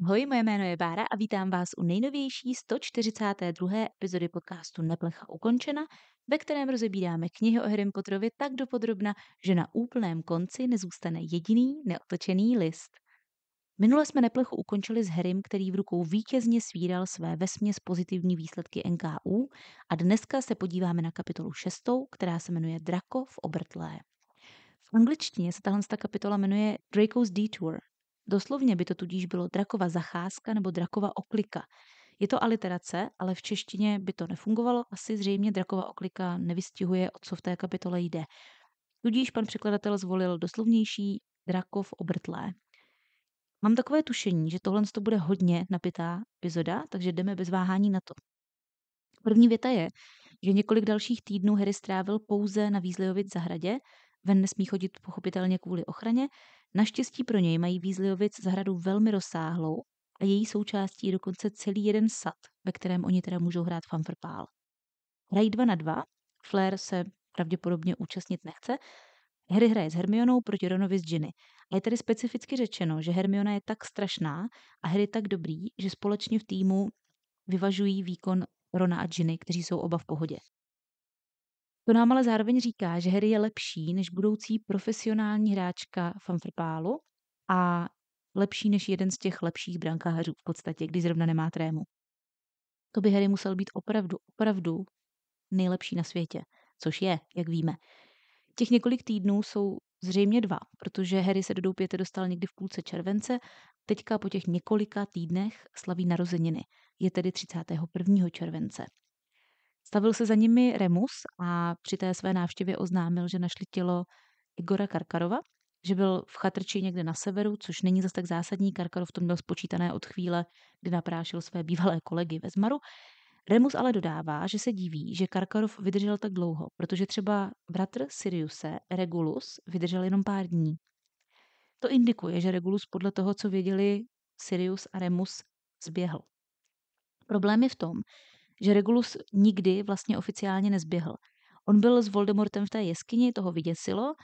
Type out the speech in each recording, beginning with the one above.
Ahoj, moje jméno je Bára a vítám vás u nejnovější 142. epizody podcastu Neplecha ukončena, ve kterém rozebíráme knihy o Harrym Potterovi tak dopodrobna, že na úplném konci nezůstane jediný neotočený list. Minule jsme Neplechu ukončili s Harrym, který v rukou vítězně svíral své vesměs pozitivní výsledky NKÚ a dneska se podíváme na kapitolu 6, která se jmenuje Drako v obrtlé. V angličtině se tahle kapitola jmenuje Draco's Detour. Doslovně by to tudíž bylo Drakova zacházka nebo Drakova oklika. Je to aliterace, ale v češtině by to nefungovalo, asi zřejmě Drakova oklika nevystihuje, o co v té kapitole jde. Tudíž pan překladatel zvolil doslovnější Drakov obrtlé. Mám takové tušení, že tohle to bude hodně napitá epizoda, takže jdeme bez váhání na to. První věta je, že několik dalších týdnů Harry strávil pouze na Weasleyovic zahradě, ven nesmí chodit pochopitelně kvůli ochraně. Naštěstí pro něj mají Weasleyovic zahradu velmi rozsáhlou a její součástí je dokonce celý jeden sad, ve kterém oni teda můžou hrát fanfrpál. Hrají 2 na 2, Flair se pravděpodobně účastnit nechce, Harry hraje s Hermionou proti Ronovi s Ginny. A je tedy specificky řečeno, že Hermiona je tak strašná a Harry tak dobrý, že společně v týmu vyvažují výkon Rona a Ginny, kteří jsou oba v pohodě. To nám ale zároveň říká, že Harry je lepší než budoucí profesionální hráčka fanfrpálu a lepší než jeden z těch lepších brankářů v podstatě, když zrovna nemá trému. To by Harry musel být opravdu nejlepší na světě, což je, jak víme. Těch několik týdnů jsou zřejmě 2, protože Harry se do doupěte dostal někdy v půlce července, teďka po těch několika týdnech slaví narozeniny. Je tedy 31. července. Stavil se za nimi Remus a při té své návštěvě oznámil, že našli tělo Igora Karkarova, že byl v chatrči někde na severu, což není zas tak zásadní. Karkarov to měl spočítané od chvíle, kdy naprášil své bývalé kolegy ve Zmaru. Remus ale dodává, že se diví, že Karkarov vydržel tak dlouho, protože třeba bratr Siriuse, Regulus, vydržel jenom pár dní. To indikuje, že Regulus podle toho, co věděli Sirius a Remus, zběhl. Problém je v tom, že Regulus nikdy vlastně oficiálně nezběhl. On byl s Voldemortem v té jeskyni, toho vyděsilo,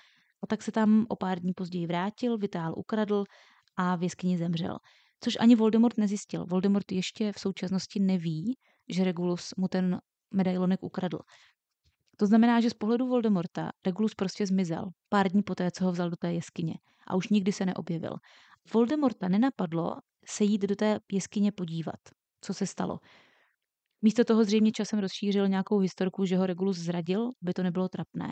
a tak se tam o pár dní později vrátil, vytáhl, ukradl a v jeskyni zemřel. Což ani Voldemort nezjistil. Voldemort ještě v současnosti neví, že Regulus mu ten medailonek ukradl. To znamená, že z pohledu Voldemorta Regulus prostě zmizel pár dní poté, co ho vzal do té jeskyně a už nikdy se neobjevil. Voldemorta nenapadlo se jít do té jeskyně podívat, co se stalo. Místo toho zřejmě časem rozšířil nějakou historku, že ho Regulus zradil, aby to nebylo trapné.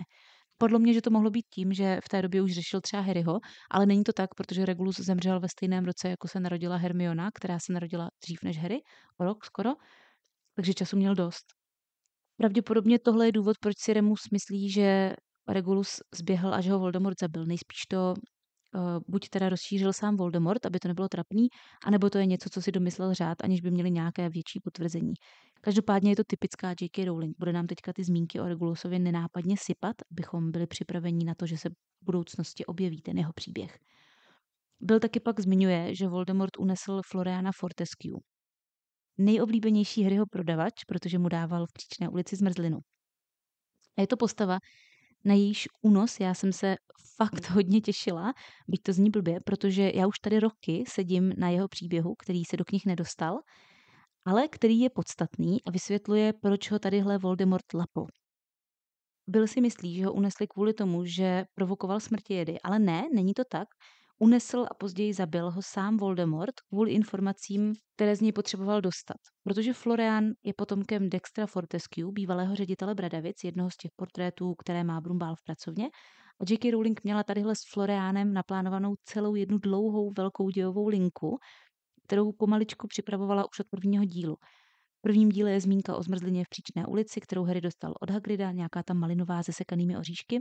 Podle mě, že to mohlo být tím, že v té době už řešil třeba Harryho, ale není to tak, protože Regulus zemřel ve stejném roce, jako se narodila Hermiona, která se narodila dřív než Harry, o rok skoro, takže času měl dost. Pravděpodobně tohle je důvod, proč si Remus myslí, že Regulus zběhl a že ho Voldemort zabil. Nejspíš to buď teda rozšířil sám Voldemort, aby to nebylo trapný, anebo to je něco, co si domyslel řád, aniž by měli nějaké větší potvrzení. Každopádně je to typická J.K. Rowling. Bude nám teďka ty zmínky o Regulusovi nenápadně sypat, abychom byli připraveni na to, že se v budoucnosti objeví ten jeho příběh. Bill taky pak zmiňuje, že Voldemort unesl Floriana Fortescue. Nejoblíbenější Harryho prodavač, protože mu dával v Příčné ulici zmrzlinu. A je to postava, na jejíž únos já jsem se fakt hodně těšila, byť to zní blbě, protože já už tady roky sedím na jeho příběhu, který se do knih nedostal, ale který je podstatný a vysvětluje, proč ho tadyhle Voldemort lapl. Bill si myslí, že ho unesli kvůli tomu, že provokoval smrtějedy, ale ne, není to tak. Unesl a později zabil ho sám Voldemort kvůli informacím, které z něj potřeboval dostat. Protože Florian je potomkem Dextra Fortescue, bývalého ředitele Bradavic, jednoho z těch portrétů, které má Brumbál v pracovně. A J.K. Rowling měla tadyhle s Florianem naplánovanou celou jednu dlouhou velkou dějovou linku, kterou pomaličku připravovala už od prvního dílu. V prvním díle je zmínka o zmrzlině v Příčné ulici, kterou Harry dostal od Hagrida, nějaká tam malinová se sekanými oříšky.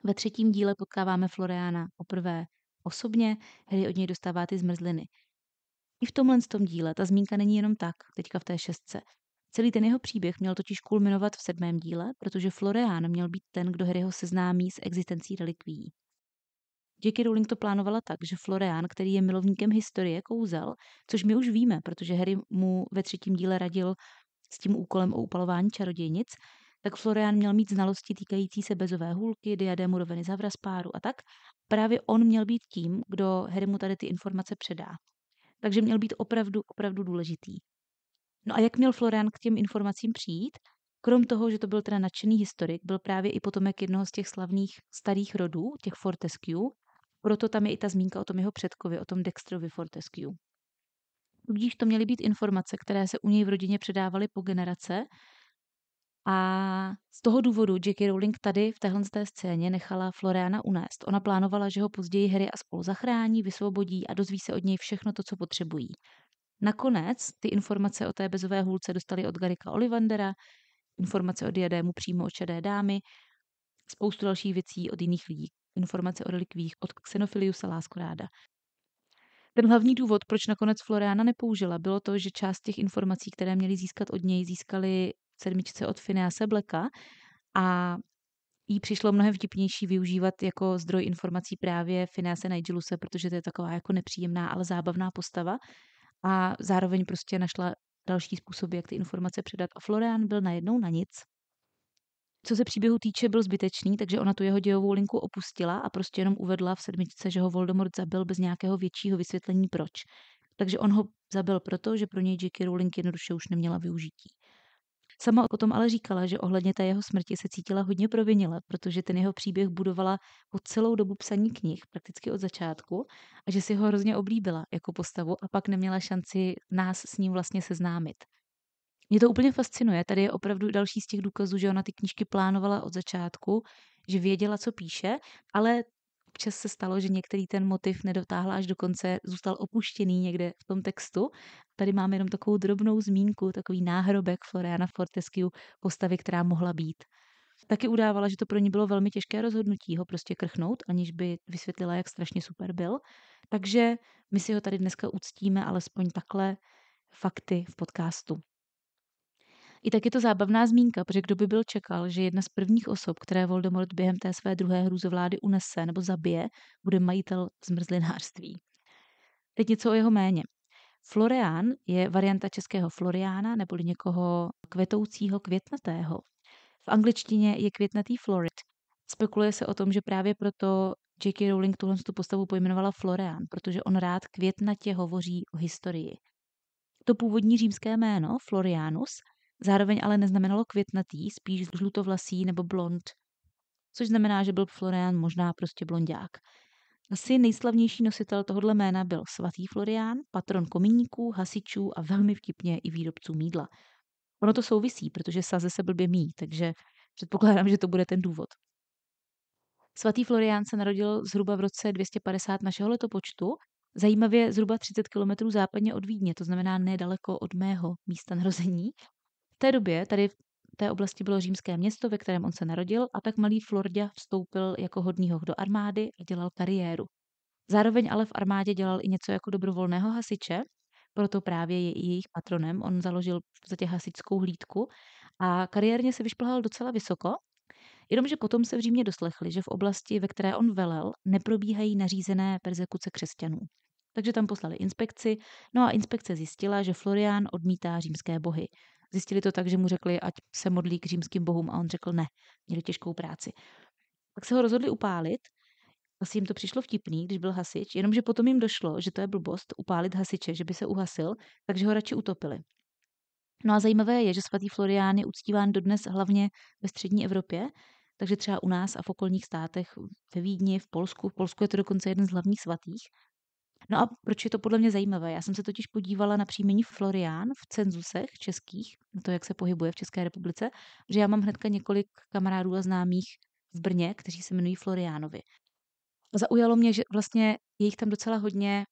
Ve třetím díle potkáváme Floriana poprvé osobně, Harry od něj dostává ty zmrzliny. I v tomhle díle ta zmínka není jenom tak, teďka v té 6. Celý ten jeho příběh měl totiž kulminovat v 7. díle, protože Florian měl být ten, kdo Harryho seznámí s existencí relikvií. J.K. Rowling to plánovala tak, že Florian, který je milovníkem historie, kouzel, což my už víme, protože Harry mu ve 3. díle radil s tím úkolem o upalování čarodějnic, tak Florian měl mít znalosti týkající se bezové hůlky, diadému roveny Zavraspáru a tak. Právě on měl být tím, kdo Harry mu tady ty informace předá. takže měl být opravdu, opravdu důležitý. No a jak měl Florian k těm informacím přijít? Krom toho, že to byl teda nadšený historik, byl právě i potomek jednoho z těch slavných starých rodů, těch Fortescue, proto tam je i ta zmínka o tom jeho předkovi, o tom Dexterovi Fortescue. Tudíž to měly být informace, které se u něj v rodině předávaly po generace a z toho důvodu J.K. Rowling tady v téhle scéně nechala Floriana unést. Ona plánovala, že ho později Harry a spolu zachrání, vysvobodí a dozví se od něj všechno to, co potřebují. Nakonec ty informace o té bezové hůlce dostali od Garricka Ollivandera, informace o diadému přímo od Šedé dámy, spoustu dalších věcí od jiných lidí, informace o relikvích od Xenophiliusa Láskoráda. Ten hlavní důvod, proč nakonec Floriana nepoužila, bylo to, že část těch informací, které měli získat od něj, získali v sedmičce od Phinease Blacka a jí přišlo mnohem vtipnější využívat jako zdroj informací právě Phinease Nigeluse, protože to je taková jako nepříjemná, ale zábavná postava a zároveň prostě našla další způsoby, jak ty informace předat a Florian byl najednou na nic. Co se příběhu týče, byl zbytečný, takže ona tu jeho dějovou linku opustila a prostě jenom uvedla v sedmičce, že ho Voldemort zabil bez nějakého většího vysvětlení proč. Takže on ho zabil proto, že pro něj J.K. Rowling jednoduše už neměla využití. Sama potom ale říkala, že ohledně té jeho smrti se cítila hodně provinile, protože ten jeho příběh budovala po celou dobu psaní knih, prakticky od začátku, a že si ho hrozně oblíbila jako postavu a pak neměla šanci nás s ním vlastně seznámit. Mě to úplně fascinuje. Tady je opravdu další z těch důkazů, že ona ty knížky plánovala od začátku, že věděla, co píše, ale občas se stalo, že některý ten motiv nedotáhla až do konce, zůstal opuštěný někde v tom textu. Tady máme jenom takovou drobnou zmínku, takový náhrobek Floriana Fortescue, postavy, která mohla být. Taky udávala, že to pro ní bylo velmi těžké rozhodnutí ho prostě krchnout, aniž by vysvětlila, jak strašně super byl. Takže my si ho tady dneska uctíme alespoň takhle fakty v podcastu. I tak je to zábavná zmínka, protože kdo by byl čekal, že jedna z prvních osob, které Voldemort během té své druhé hrůzovlády unese nebo zabije, bude majitel zmrzlinářství. Teď něco o jeho jméně. Florián je varianta českého Floriána neboli někoho kvetoucího, květnatého. V angličtině je květnatý Florid. Spekuluje se o tom, že právě proto J.K. Rowling tuhle postavu pojmenovala Florián, protože on rád květnatě hovoří o historii. To původní římské jméno, Florianus, zároveň ale neznamenalo květnatý, spíš žlutovlasý nebo blond, což znamená, že byl Florian možná prostě blonďák. Asi nejslavnější nositel tohoto jména byl svatý Florián, patron komíníků, hasičů a velmi vtipně i výrobců mýdla. Ono to souvisí, protože saze se blbě míjí, takže předpokládám, že to bude ten důvod. Svatý Florián se narodil zhruba v roce 250 našeho letopočtu, zajímavě zhruba 30 km západně od Vídně, to znamená nedaleko od mého místa narození. V té době tady v té oblasti bylo římské město, ve kterém on se narodil, a tak malý Florďa vstoupil jako hodný hoch do armády a dělal kariéru. Zároveň ale v armádě dělal i něco jako dobrovolného hasiče, proto právě je i jejich patronem. On založil v podstatě hasičskou hlídku a kariérně se vyšplhal docela vysoko, jenomže potom se v Římě doslechli, že v oblasti, ve které on velel, neprobíhají nařízené perzekuce křesťanů. Takže tam poslali inspekci, no a inspekce zjistila, že Florián odmítá římské bohy. Zjistili to tak, že mu řekli, ať se modlí k římským bohům a on řekl ne, měli těžkou práci. Tak se ho rozhodli upálit, asi jim to přišlo vtipný, když byl hasič, jenomže potom jim došlo, že to je blbost upálit hasiče, že by se uhasil, takže ho radši utopili. No a zajímavé je, že svatý Florián je uctíván dodnes hlavně ve střední Evropě, takže třeba u nás a v okolních státech, ve Vídni, v Polsku. V Polsku je to dokonce jeden z hlavních svatých. No a proč je to podle mě zajímavé? Já jsem se totiž podívala na příjmení Florián v cenzusech českých, na to, jak se pohybuje v České republice, že já mám hnedka několik kamarádů a známých v Brně, kteří se jmenují Floriánovi. Zaujalo mě, že vlastně je jich tam docela hodně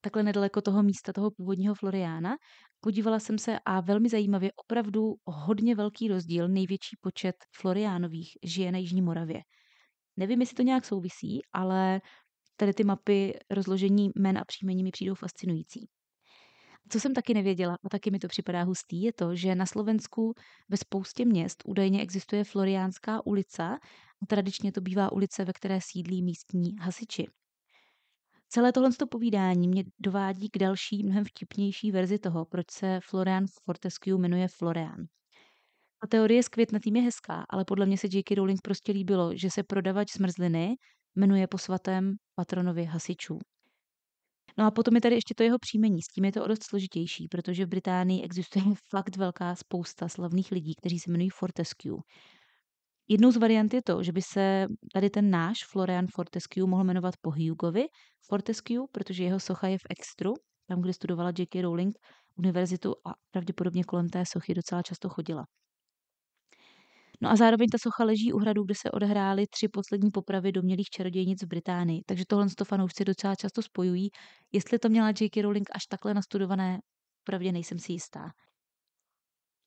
takhle nedaleko toho místa, toho původního Floriána. Podívala jsem se a velmi zajímavě, opravdu hodně velký rozdíl, největší počet Floriánových žije na Jižní Moravě. Nevím, jestli to nějak souvisí, ale tady ty mapy rozložení jmen a příjmení mi přijdou fascinující. Co jsem taky nevěděla, a taky mi to připadá hustý, je to, že na Slovensku ve spoustě měst údajně existuje Floriánská ulica a tradičně to bývá ulice, ve které sídlí místní hasiči. Celé tohle povídání mě dovádí k další, mnohem vtipnější verzi toho, proč se Florian Fortescue jmenuje Florian. A teorie s květnatým je hezká, ale podle mě se J.K. Rowling prostě líbilo, že se prodavač zmrzliny jmenuje po svatém patronovi hasičů. No a potom je tady ještě to jeho příjmení, s tím je to o dost složitější, protože v Británii existuje fakt velká spousta slavných lidí, kteří se jmenují Fortescue. Jednou z variant je to, že by se tady ten náš Florian Fortescue mohl jmenovat po Hughovi Fortescue, protože jeho socha je v Exeteru, tam, kde studovala J.K. Rowling univerzitu a pravděpodobně kolem té sochy docela často chodila. No a zároveň ta socha leží u hradu, kde se odehrály 3 poslední popravy domnělých čarodějnic v Británii, takže tohle to fanoušci docela často spojují. Jestli to měla J.K. Rowling až takhle nastudované, pravdě nejsem si jistá.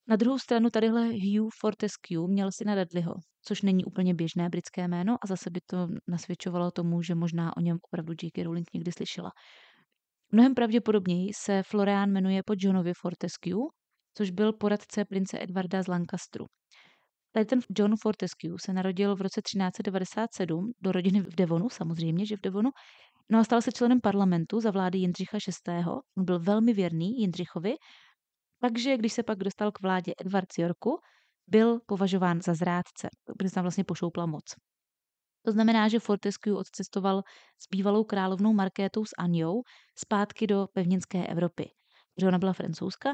Na druhou stranu tadyhle Hugh Fortescue měl syna Dudleyho, což není úplně běžné britské jméno a zase by to nasvědčovalo tomu, že možná o něm opravdu J.K. Rowling někdy slyšela. Mnohem pravděpodobněji se Florian jmenuje po Johnovi Fortescue, což byl poradce prince Edwarda z Lancasteru. Tady ten John Fortescue se narodil v roce 1397 do rodiny v Devonu, samozřejmě, že v Devonu, no a stal se členem parlamentu za vlády Jindřicha VI. On byl velmi věrný Jindřichovi, takže když se pak dostal k vládě Edward z Yorku, byl považován za zrádce, protože tam vlastně pošoupla moc. To znamená, že Fortescue odcestoval s bývalou královnou Markétou s Anjou zpátky do pevninské Evropy, protože ona byla francouzska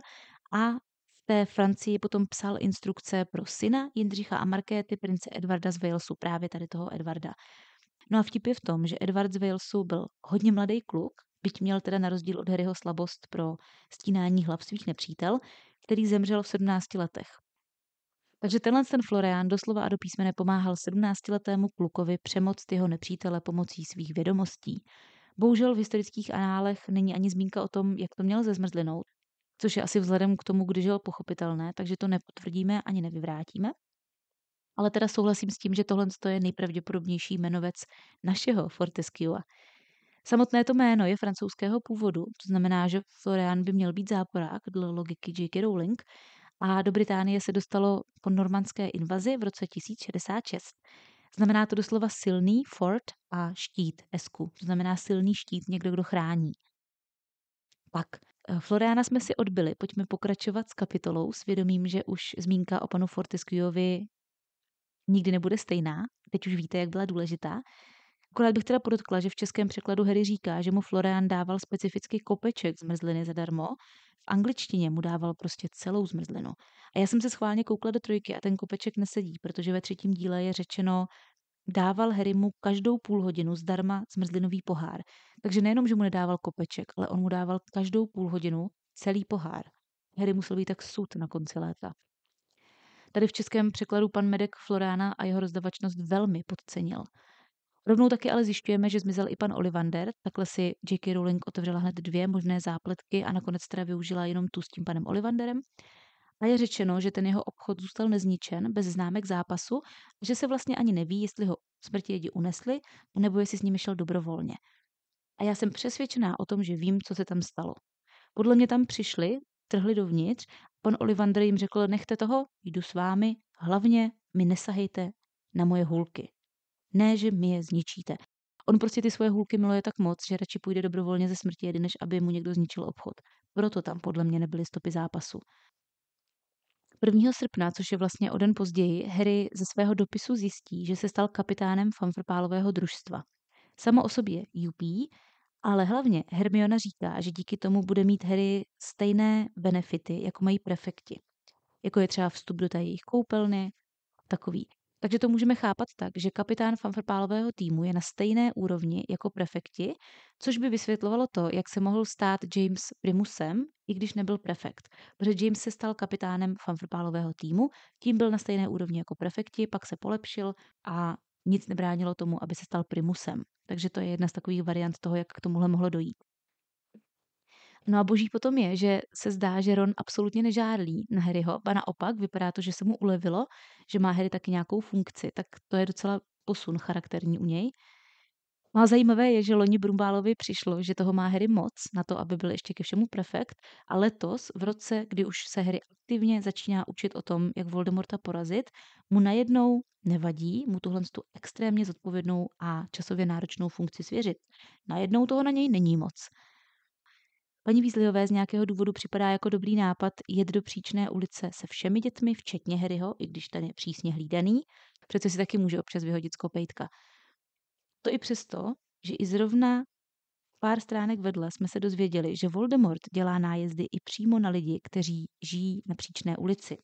a v té Francii potom psal instrukce pro syna Jindřicha a Markéty, prince Edwarda z Walesu, právě tady toho Edwarda. No a vtip je v tom, že Edward z Walesu byl hodně mladý kluk, byť měl teda na rozdíl od Harryho slabost pro stínání hlav svých nepřítel, který zemřel v 17 letech. Takže ten Florian doslova a do písmene pomáhal 17letému klukovi přemoct jeho nepřítele pomocí svých vědomostí. Bohužel v historických análech není ani zmínka o tom, jak to měl ze zmrzlinou, což je asi vzhledem k tomu, kdy žil, pochopitelné, takže to nepotvrdíme ani nevyvrátíme. Ale teda souhlasím s tím, že tohle je nejpravděpodobnější jmenovec našeho Fortescua. Samotné to jméno je francouzského původu, to znamená, že Florian by měl být záporák dle logiky J.K. Rowling, a do Británie se dostalo po normandské invazi v roce 1066. Znamená to doslova silný fort a štít, esku. To znamená silný štít, někdo, kdo chrání. Pak Floriana jsme si odbyli, pojďme pokračovat s kapitolou s vědomím, že už zmínka o panu Fortescueovi nikdy nebude stejná. Teď už víte, jak byla důležitá. Akorát bych teda podotkla, že v českém překladu Harry říká, že mu Florian dával specificky kopeček zmrzliny zadarmo. V angličtině mu dával prostě celou zmrzlinu. A já jsem se schválně koukla do 3 a ten kopeček nesedí, protože ve 3. díle je řečeno, dával Harrymu každou půl hodinu zdarma zmrzlinový pohár. Takže nejenom, že mu nedával kopeček, ale on mu dával každou půl hodinu celý pohár. Harry musel být tak sud na konci léta. Tady v českém překladu pan Medek Floriana a jeho rozdavačnost velmi podcenil. Rovnou taky ale zjišťujeme, že zmizel i pan Ollivander, takhle si J.K. Rowling otevřela hned 2 možné zápletky a nakonec teda využila jenom tu s tím panem Ollivanderem. A je řečeno, že ten jeho obchod zůstal nezničen, bez známek zápasu, a že se vlastně ani neví, jestli ho smrtivědi unesli, nebo jestli s nimi šel dobrovolně. A já jsem přesvědčená o tom, že vím, co se tam stalo. Podle mě tam přišli, trhli dovnitř, pan Ollivander jim řekl, nechte toho, jdu s vámi, hlavně mi nesahejte na moje hůlky. Ne, že mi je zničíte. On prostě ty svoje hůlky miluje tak moc, že radši půjde dobrovolně ze smrti jedy, než aby mu někdo zničil obchod. Proto tam podle mě nebyly stopy zápasu. 1. srpna, což je vlastně o den později, Harry ze svého dopisu zjistí, že se stal kapitánem Fumfrpálového družstva. Samo o sobě UP, ale hlavně Hermiona říká, že díky tomu bude mít Harry stejné benefity, jako mají prefekti. Jako je třeba vstup do té jejich koupelny, takový. Takže to můžeme chápat tak, že kapitán Fumfrpálového týmu je na stejné úrovni jako prefekti, což by vysvětlovalo to, jak se mohl stát James primusem, i když nebyl prefekt. Protože James se stal kapitánem Fumfrpálového týmu, tím byl na stejné úrovni jako prefekti, pak se polepšil a nic nebránilo tomu, aby se stal primusem. Takže to je jedna z takových variant toho, jak k tomuhle mohlo dojít. No a boží potom je, že se zdá, že Ron absolutně nežárlí na Harryho, ba naopak vypadá to, že se mu ulevilo, že má Harry taky nějakou funkci, tak to je docela posun charakterní u něj. No a zajímavé je, že loni Brumbálovi přišlo, že toho má Harry moc na to, aby byl ještě ke všemu prefekt, a letos, v roce, kdy už se Harry aktivně začíná učit o tom, jak Voldemorta porazit, mu najednou nevadí mu tuhle tu extrémně zodpovědnou a časově náročnou funkci svěřit. Najednou toho na něj není moc. Paní Weasleyové z nějakého důvodu připadá jako dobrý nápad jet do Příčné ulice se všemi dětmi, včetně Harryho, i když ten je přísně hlídaný, přece si taky může občas vyhodit z kopejtka. To i přesto, že i zrovna pár stránek vedle jsme se dozvěděli, že Voldemort dělá nájezdy i přímo na lidi, kteří žijí na Příčné ulici.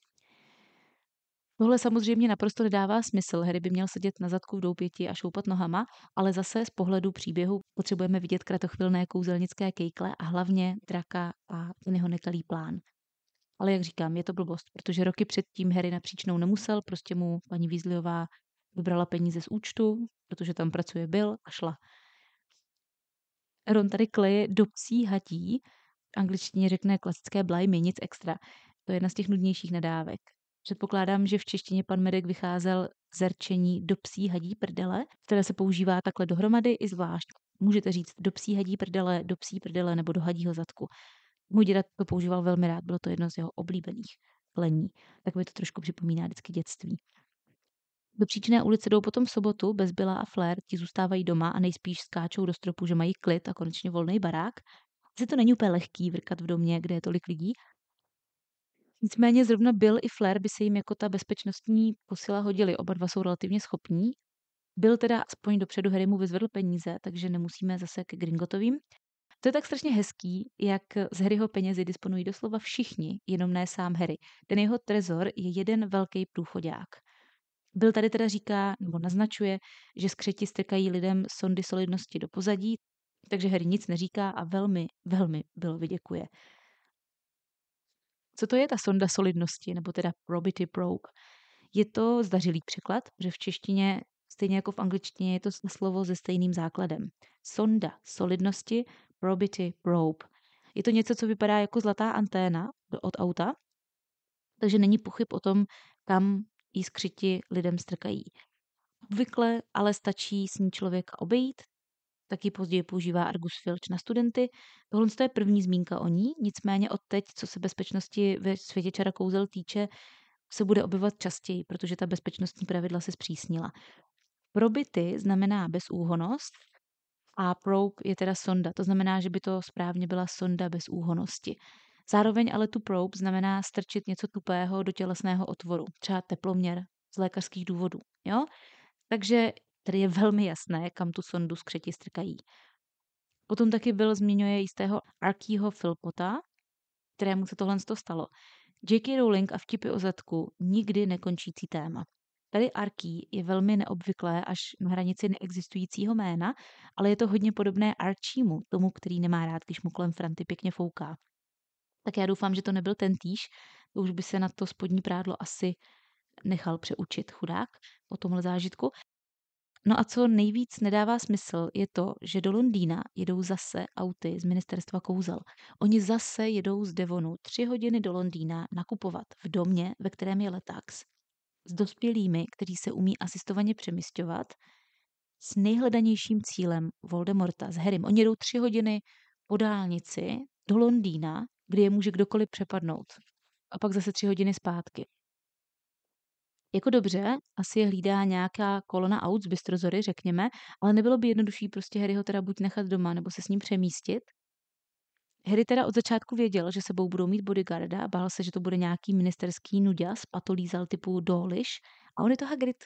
Tohle samozřejmě naprosto nedává smysl. Harry by měl sedět na zadku v doupěti a šoupat nohama, ale zase z pohledu příběhu potřebujeme vidět kratochvilné kouzelnické kejkle a hlavně draka a ten jeho nekalý plán. Ale jak říkám, je to blbost, protože roky předtím Harry na Příčnou nemusel, prostě mu paní Weasleyová vybrala peníze z účtu, protože tam pracuje Bill a šla. Ron tady kleje do psí hatí, v angličtině řekne klasické blajmy, nic extra. To je jedna z těch nudnějších nadávek. Předpokládám, že v češtině pan Medek vycházel z rčení do psí hadí prdele, které se používá takhle dohromady i zvlášť. Můžete říct do psí hadí prdele, do psí prdele nebo do hadího zadku. Můj děda to používal velmi rád, bylo to jedno z jeho oblíbených plení. Tak mi to trošku připomíná vždycky dětství. Do Příčné ulice jdou potom v sobotu, bez Billa a Flair, ti zůstávají doma a nejspíš skáčou do stropu, že mají klid a konečně volný barák. Asi to není úplně lehký vrkat v domě, kde je tolik lidí. Nicméně zrovna Bill i Flair by se jim jako ta bezpečnostní posila hodili. Oba dva jsou relativně schopní. Bill teda aspoň dopředu Harrymu vyzvedl peníze, takže nemusíme zase ke Gringotovým. To je tak strašně hezký, jak z Harryho penězi disponují doslova všichni, jenom ne sám Harry. Ten jeho trezor je jeden velký průchodák. Bill tady teda říká, nebo naznačuje, že skřeti strkají lidem sondy solidnosti do pozadí, takže Harry nic neříká a velmi, velmi Billovi děkuje. Co to je ta sonda solidnosti, nebo teda probity probe? Je to zdařilý překlad, že v češtině, stejně jako v angličtině, je to slovo se stejným základem. Sonda solidnosti, probity probe. Je to něco, co vypadá jako zlatá anténa od auta, takže není pochyb o tom, kam jí skřiti lidem strkají. Obvykle ale stačí s ní člověka obejít, taky později používá Argus Filch na studenty. Tohle je první zmínka o ní, nicméně od teď, co se bezpečnosti ve světě čara kouzel týče, se bude objevovat častěji, protože ta bezpečnostní pravidla se zpřísnila. Probity znamená bezúhonnost a probe je teda sonda, to znamená, že by to správně byla sonda bezúhonnosti. Zároveň ale tu probe znamená strčit něco tupého do tělesného otvoru, třeba teploměr z lékařských důvodů. Jo? Takže tady je velmi jasné, kam tu sondu skřeti strkají. Potom taky Bill zmiňuje jistého Archieho Philpotta, kterému se tohle stalo. J.K. Rowling a vtipy o zadku nikdy nekončící téma. Tady Archie je velmi neobvyklé až na hranici neexistujícího jména, ale je to hodně podobné Archiemu, tomu, který nemá rád, když mu kolem Franty pěkně fouká. Tak já doufám, že to nebyl ten týž, to už by se na to spodní prádlo asi nechal přeučit chudák po tomhle zážitku. No a co nejvíc nedává smysl, je to, že do Londýna jedou zase auty z ministerstva kouzel. Oni zase jedou z Devonu 3 hodiny do Londýna nakupovat v domě, ve kterém je Letax, s dospělými, kteří se umí asistovaně přemysťovat, s nejhledanějším cílem Voldemorta, s Harrym. Oni jedou 3 hodiny po dálnici do Londýna, kde je může kdokoliv přepadnout. A pak zase 3 hodiny zpátky. Jako dobře, asi je hlídá nějaká kolona aut z Bystrozory, řekněme, ale nebylo by jednodušší prostě Harryho teda buď nechat doma, nebo se s ním přemístit. Harry teda od začátku věděl, že sebou budou mít bodyguarda, bál se, že to bude nějaký ministerský nuďas, patolízal typu Dawlish, a on je to Hagrid.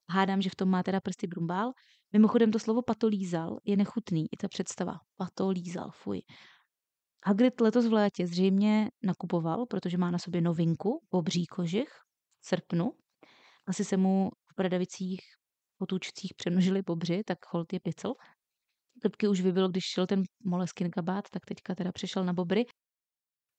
Hádám, že v tom má teda prsty Brumbál. Mimochodem to slovo patolízal je nechutný, i ta představa. Patolízal, fuj. Hagrid letos v létě zřejmě nakupoval, protože má na sobě novinku, bobří kožich, v srpnu. Asi se mu v Bradavicích potůčcích přemnožili bobři, tak holt je picl. Trpky už vybylo, když šel ten Moleskin kabát, tak teďka teda přešel na bobry.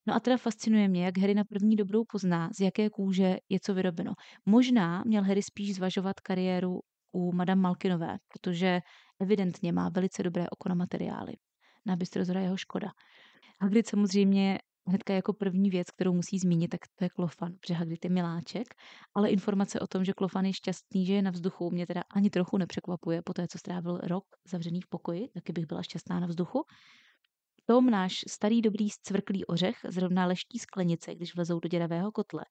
No a teda fascinuje mě, jak Harry na první dobrou pozná, z jaké kůže je co vyrobeno. Možná měl Harry spíš zvažovat kariéru u Madame Malkinové, protože evidentně má velice dobré oko na materiály. Na Bystrozora jeho škoda. Hagrid samozřejmě hnedka jako první věc, kterou musí zmínit, tak to je Klofan, protože Hagrid je miláček, ale informace o tom, že Klofan je šťastný, že je na vzduchu, mě teda ani trochu nepřekvapuje po té, co strávil rok zavřený v pokoji, taky bych byla šťastná na vzduchu. Tom, náš starý dobrý zcvrklý ořech, zrovna leští sklenice, když vlezou do děravého kotle.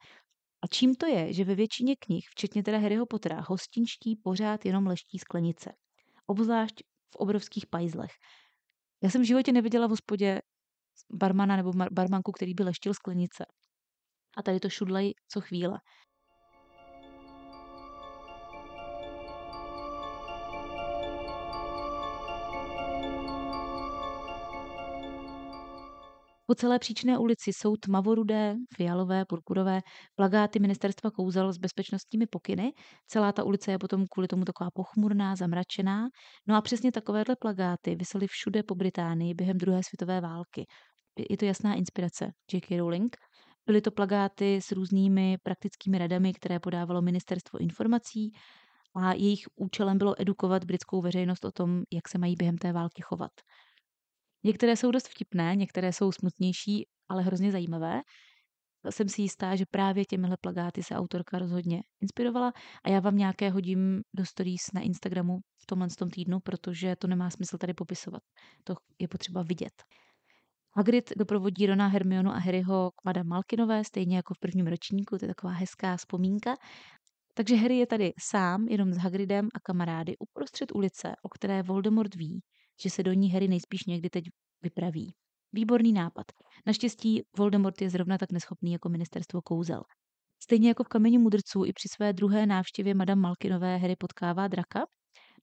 A čím to je, že ve většině knih, včetně teda Harryho Pottera, hostinští pořád jenom leští sklenice. Obzvlášť v obrovských pajzlech. Já jsem v životě neviděla v hospodě barmana nebo barmanku, který by leštil sklenice. A tady to šudlej co chvíle. Po celé Příčné ulici jsou tmavorudé, fialové, purpurové plakáty Ministerstva kouzel s bezpečnostními pokyny. Celá ta ulice je potom kvůli tomu taková pochmurná, zamračená. No a přesně takovéhle plakáty visely všude po Británii během druhé světové války. Je to jasná inspirace J.K. Rowling. Byly to plakáty s různými praktickými radami, které podávalo Ministerstvo informací a jejich účelem bylo edukovat britskou veřejnost o tom, jak se mají během té války chovat. Některé jsou dost vtipné, některé jsou smutnější, ale hrozně zajímavé. Jsem si jistá, že právě těmihle plakáty se autorka rozhodně inspirovala a já vám nějaké hodím do stories na Instagramu v tomhle týdnu, protože to nemá smysl tady popisovat. To je potřeba vidět. Hagrid doprovodí Rona, Hermionu a Harryho k Madame Malkinové, stejně jako v prvním ročníku, to je taková hezká vzpomínka. Takže Harry je tady sám, jenom s Hagridem a kamarády uprostřed ulice, o které Voldemort ví, že se do ní Harry nejspíš někdy teď vypraví. Výborný nápad. Naštěstí Voldemort je zrovna tak neschopný jako Ministerstvo kouzel. Stejně jako v Kameni mudrců i při své druhé návštěvě Madame Malkinové Harry potkává draka.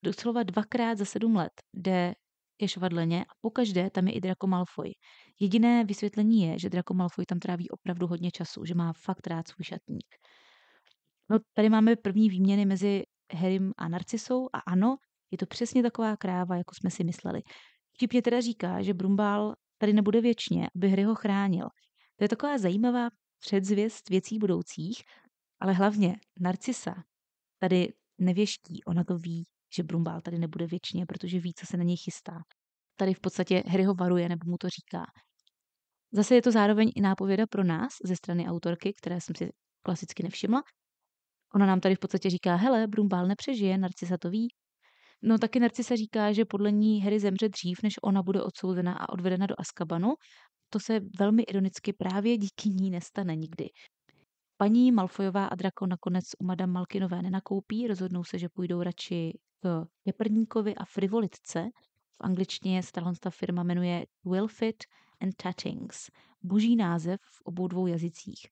Doslova 2krát za 7 let jde ke švadleně a pokaždé tam je i Draco Malfoy. Jediné vysvětlení je, že Draco Malfoy tam tráví opravdu hodně času, že má fakt rád svůj šatník. No, tady máme první výměny mezi Harrym a Narcisou a ano, je to přesně taková kráva, jako jsme si mysleli. Vtipně teda říká, že Brumbál tady nebude věčně, aby Harryho chránil. To je taková zajímavá předzvěst věcí budoucích, ale hlavně Narcisa tady nevěští, ona to ví, že Brumbál tady nebude věčně, protože ví, co se na něj chystá. Tady v podstatě Harryho varuje, nebo mu to říká. Zase je to zároveň i nápověda pro nás ze strany autorky, které jsem si klasicky nevšimla. Ona nám tady v podstatě říká, hele, Brumbál nepřežije, Narcisa to ví. No taky Narcisa říká, že podle ní Harry zemře dřív, než ona bude odsouzena a odvedena do Azkabanu. To se velmi ironicky právě díky ní nestane nikdy. Paní Malfoyová a Draco nakonec u Madame Malkinové nenakoupí, rozhodnou se, že půjdou radši k Keprníkovi a Frivolitce. V angličtině se ta firma jmenuje Twilfit and Tattings. Boží název v obou dvou jazycích.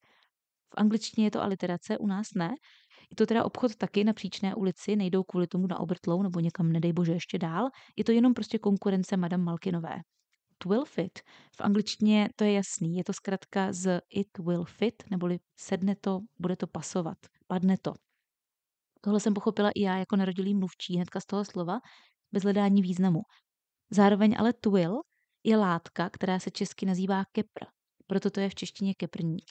V angličtině je to aliterace, u nás ne. Je to teda obchod taky na Příčné ulici, nejdou kvůli tomu na Obertlou nebo někam, nedej bože, ještě dál. Je to jenom prostě konkurence Madame Malkinové. Will fit. V angličtině to je jasný, je to zkratka z it will fit, neboli sedne to, bude to pasovat, padne to. Tohle jsem pochopila i já jako narodilý mluvčí hnedka z toho slova, bez hledání významu. Zároveň ale twill je látka, která se česky nazývá kepr, proto to je v češtině keprník.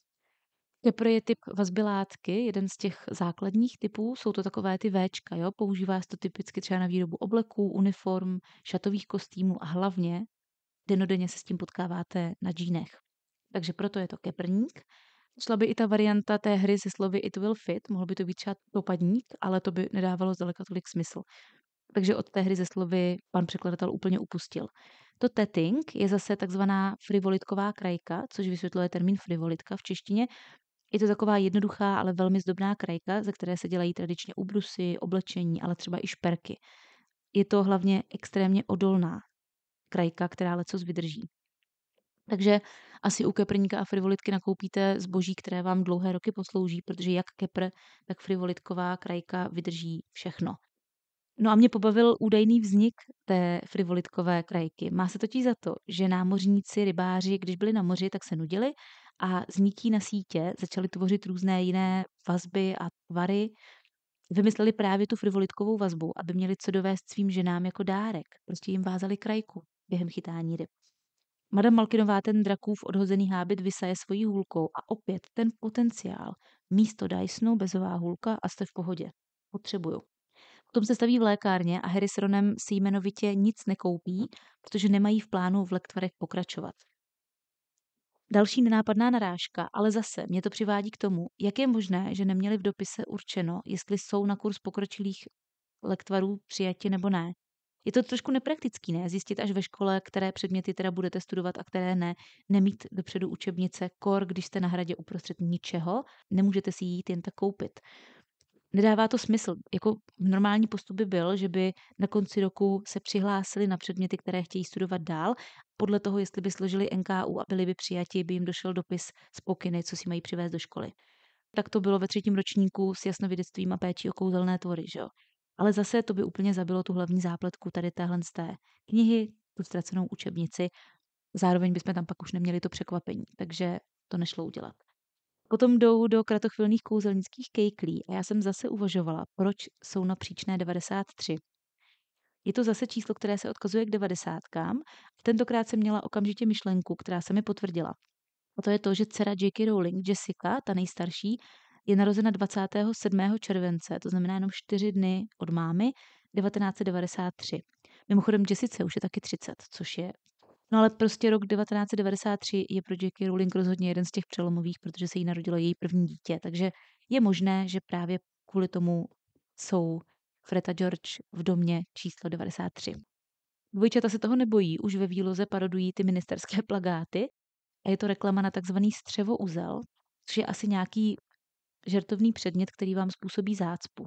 Kepr je typ vazby látky, jeden z těch základních typů, jsou to takové ty Včka, jo? Používá se to typicky třeba na výrobu obleků, uniform, šatových kostýmů a hlavně dennodenně se s tím potkáváte na džínech. Takže proto je to keprník. Šla by i ta varianta té hry se slovy it will fit, mohl by to být třeba topadník, ale to by nedávalo zdaleka tolik smysl. Takže od té hry ze slovy pan překladatel úplně upustil. To tatting je zase takzvaná frivolitková krajka, což vysvětluje termín frivolitka v češtině. Je to taková jednoduchá, ale velmi zdobná krajka, ze které se dělají tradičně ubrusy, oblečení, ale třeba i šperky. Je to hlavně extrémně odolná krajka, která lecos vydrží. Takže asi u keprníka a frivolitky nakoupíte zboží, které vám dlouhé roky poslouží, protože jak kepr, tak frivolitková krajka vydrží všechno. No a mě pobavil údajný vznik té frivolitkové krajky. Má se totiž za to, že námořníci, rybáři, když byli na moři, tak se nudili a z nití na sítě začali tvořit různé jiné vazby a tvary. Vymysleli právě tu frivolitkovou vazbu, aby měli co dovést svým ženám jako dárek. Prostě jim vázali krajku během chytání ryb. Madame Malkinová ten drakův odhozený hábit vysaje svojí hůlkou a opět ten potenciál. Místo Dysonu bezová hůlka a jste v pohodě. Potřebuju. Potom se staví v lékárně a Harry s Ronem si jmenovitě nic nekoupí, protože nemají v plánu v lektvarech pokračovat. Další nenápadná narážka, ale zase mě to přivádí k tomu, jak je možné, že neměli v dopise určeno, jestli jsou na kurz pokročilých lektvarů přijati nebo ne. Je to trošku nepraktický, ne? Zjistit až ve škole, které předměty teda budete studovat a které ne. Nemít dopředu učebnice, když jste na hradě uprostřed ničeho, nemůžete si ji jít jen tak koupit. Nedává to smysl. Jako normální postup by byl, že by na konci roku se přihlásili na předměty, které chtějí studovat dál. Podle toho, jestli by složili NKU a byli by přijati, by jim došel dopis z pokyny, co si mají přivést do školy. Tak to bylo ve 3. ročníku s jasnovidectvím a péčí o kouzelné tvory, že jo? Ale zase to by úplně zabilo tu hlavní zápletku tady téhle z té knihy, tu ztracenou učebnici. Zároveň bychom tam pak už neměli to překvapení, takže to nešlo udělat. Potom jdou do kratochvilných kouzelnických kejklí a já jsem zase uvažovala, proč jsou na příčné 93. Je to zase číslo, které se odkazuje k 90. Tentokrát jsem měla okamžitě myšlenku, která se mi potvrdila. A to je to, že dcera J.K. Rowling, Jessica, ta nejstarší, je narozena 27. července, to znamená jenom 4 dny od mámy, 1993. Mimochodem Jessice už je taky 30, což je. No ale prostě rok 1993 je pro J.K. Rowling rozhodně jeden z těch přelomových, protože se jí narodilo její první dítě, takže je možné, že právě kvůli tomu jsou Fred a George v domě číslo 93. Dvojčata se toho nebojí, už ve výloze parodují ty ministerské plakáty a je to reklama na takzvaný střevouzel, což je asi nějaký žertovný předmět, který vám způsobí zácpu.